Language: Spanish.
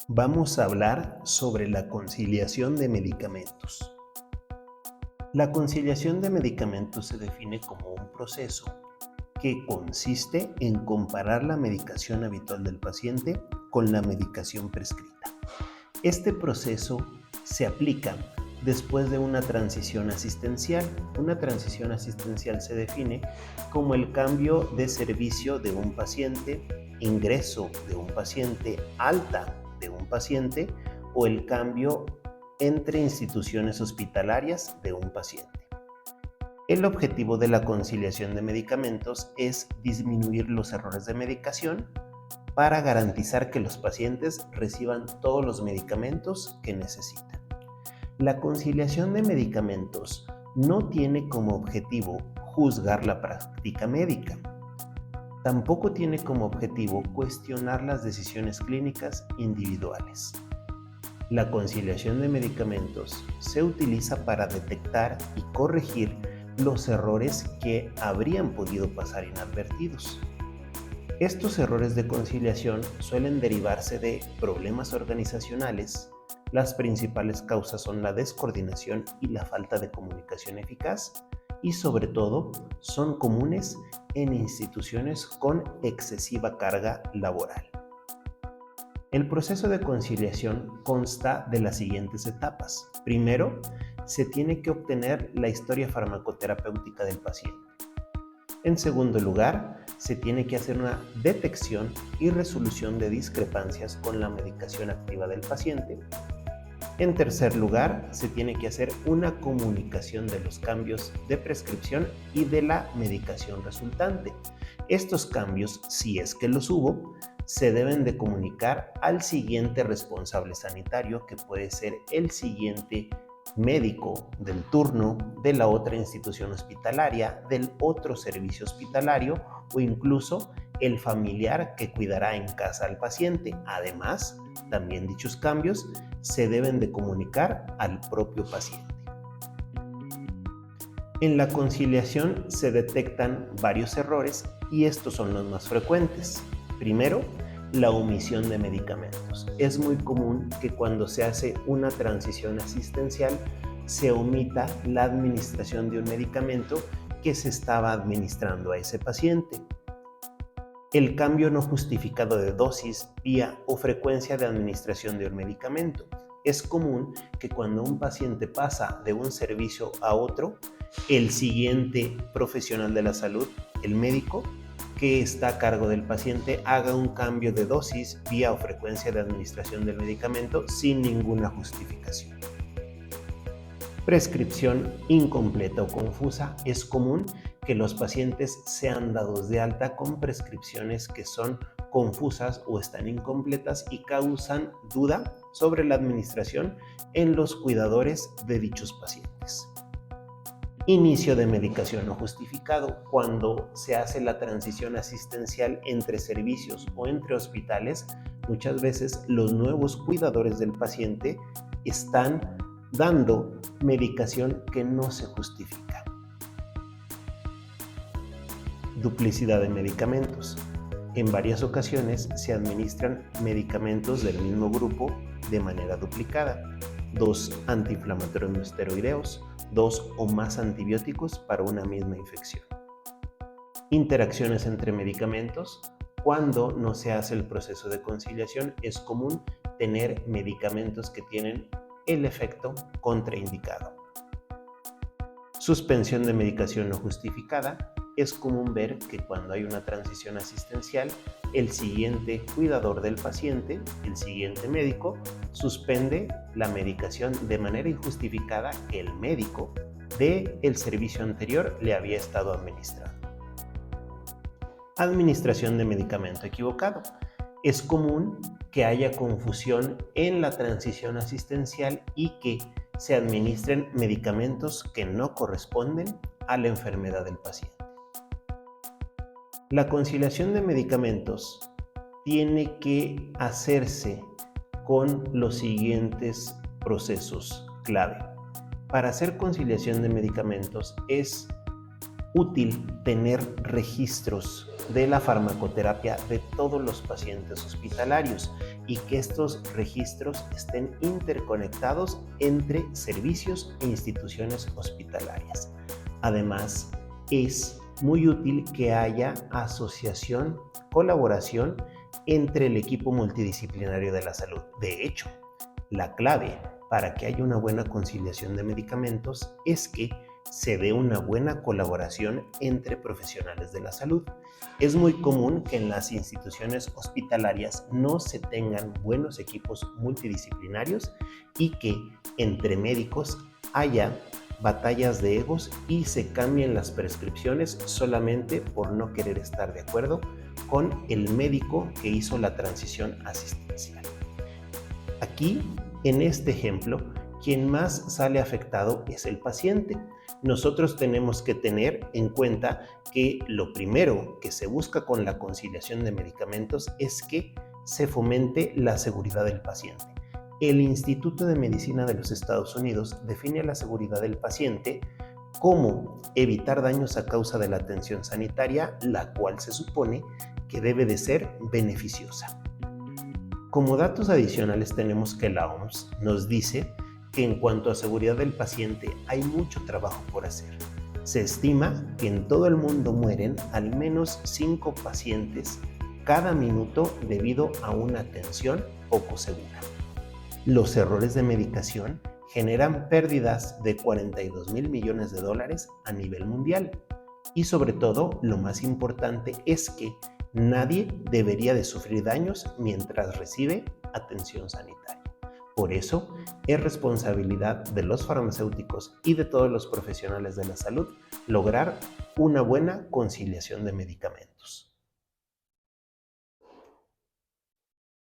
Vamos a hablar sobre la conciliación de medicamentos. La conciliación de medicamentos se define como un proceso que consiste en comparar la medicación habitual del paciente con la medicación prescrita. Este proceso se aplica después de una transición asistencial. Una transición asistencial se define como el cambio de servicio de un paciente, ingreso de un paciente, alta de un paciente o el cambio entre instituciones hospitalarias de un paciente. El objetivo de la conciliación de medicamentos es disminuir los errores de medicación para garantizar que los pacientes reciban todos los medicamentos que necesitan. La conciliación de medicamentos no tiene como objetivo juzgar la práctica médica. Tampoco tiene como objetivo cuestionar las decisiones clínicas individuales. La conciliación de medicamentos se utiliza para detectar y corregir los errores que habrían podido pasar inadvertidos. Estos errores de conciliación suelen derivarse de problemas organizacionales. Las principales causas son la descoordinación y la falta de comunicación eficaz y sobre todo son comunes en instituciones con excesiva carga laboral. El proceso de conciliación consta de las siguientes etapas. Primero, se tiene que obtener la historia farmacoterapéutica del paciente. En segundo lugar, se tiene que hacer una detección y resolución de discrepancias con la medicación activa del paciente. En tercer lugar, se tiene que hacer una comunicación de los cambios de prescripción y de la medicación resultante. Estos cambios, si es que los hubo, se deben de comunicar al siguiente responsable sanitario, que puede ser el siguiente médico del turno de la otra institución hospitalaria, del otro servicio hospitalario o incluso el familiar que cuidará en casa al paciente. Además, también dichos cambios se deben de comunicar al propio paciente. En la conciliación se detectan varios errores y estos son los más frecuentes. Primero, la omisión de medicamentos. Es muy común que cuando se hace una transición asistencial se omita la administración de un medicamento que se estaba administrando a ese paciente. El cambio no justificado de dosis, vía o frecuencia de administración de un medicamento. Es común que cuando un paciente pasa de un servicio a otro, el siguiente profesional de la salud, el médico, que está a cargo del paciente, haga un cambio de dosis, vía o frecuencia de administración del medicamento sin ninguna justificación. Prescripción incompleta o confusa. Es común que los pacientes sean dados de alta con prescripciones que son confusas o están incompletas y causan duda sobre la administración en los cuidadores de dichos pacientes. Inicio de medicación no justificado. Cuando se hace la transición asistencial entre servicios o entre hospitales, muchas veces los nuevos cuidadores del paciente están dando medicación que no se justifica. Duplicidad de medicamentos. En varias ocasiones se administran medicamentos del mismo grupo de manera duplicada. 2 antiinflamatorios no esteroideos, 2 o más antibióticos para una misma infección. Interacciones entre medicamentos. Cuando no se hace el proceso de conciliación, es común tener medicamentos que tienen el efecto contraindicado. Suspensión de medicación no justificada. Es común ver que cuando hay una transición asistencial, el siguiente cuidador del paciente, el siguiente médico, suspende la medicación de manera injustificada que el médico del servicio anterior le había estado administrando. Administración de medicamento equivocado. Es común que haya confusión en la transición asistencial y que se administren medicamentos que no corresponden a la enfermedad del paciente. La conciliación de medicamentos tiene que hacerse con los siguientes procesos clave. Para hacer conciliación de medicamentos es útil tener registros de la farmacoterapia de todos los pacientes hospitalarios. y que estos registros estén interconectados entre servicios e instituciones hospitalarias. Además, es muy útil que haya asociación, colaboración entre el equipo multidisciplinario de la salud. De hecho, la clave para que haya una buena conciliación de medicamentos es que se dé una buena colaboración entre profesionales de la salud. Es muy común que en las instituciones hospitalarias no se tengan buenos equipos multidisciplinarios y que entre médicos haya batallas de egos y se cambien las prescripciones solamente por no querer estar de acuerdo con el médico que hizo la transición asistencial. Aquí, en este ejemplo, quien más sale afectado es el paciente. Nosotros tenemos que tener en cuenta que lo primero que se busca con la conciliación de medicamentos es que se fomente la seguridad del paciente. El Instituto de Medicina de los Estados Unidos define la seguridad del paciente como evitar daños a causa de la atención sanitaria, la cual se supone que debe de ser beneficiosa. Como datos adicionales tenemos que la OMS nos dice que en cuanto a seguridad del paciente hay mucho trabajo por hacer. Se estima que en todo el mundo mueren al menos 5 pacientes cada minuto debido a una atención poco segura. Los errores de medicación generan pérdidas de 42,000 millones de dólares a nivel mundial. Y sobre todo, lo más importante es que nadie debería de sufrir daños mientras recibe atención sanitaria. Por eso, es responsabilidad de los farmacéuticos y de todos los profesionales de la salud lograr una buena conciliación de medicamentos.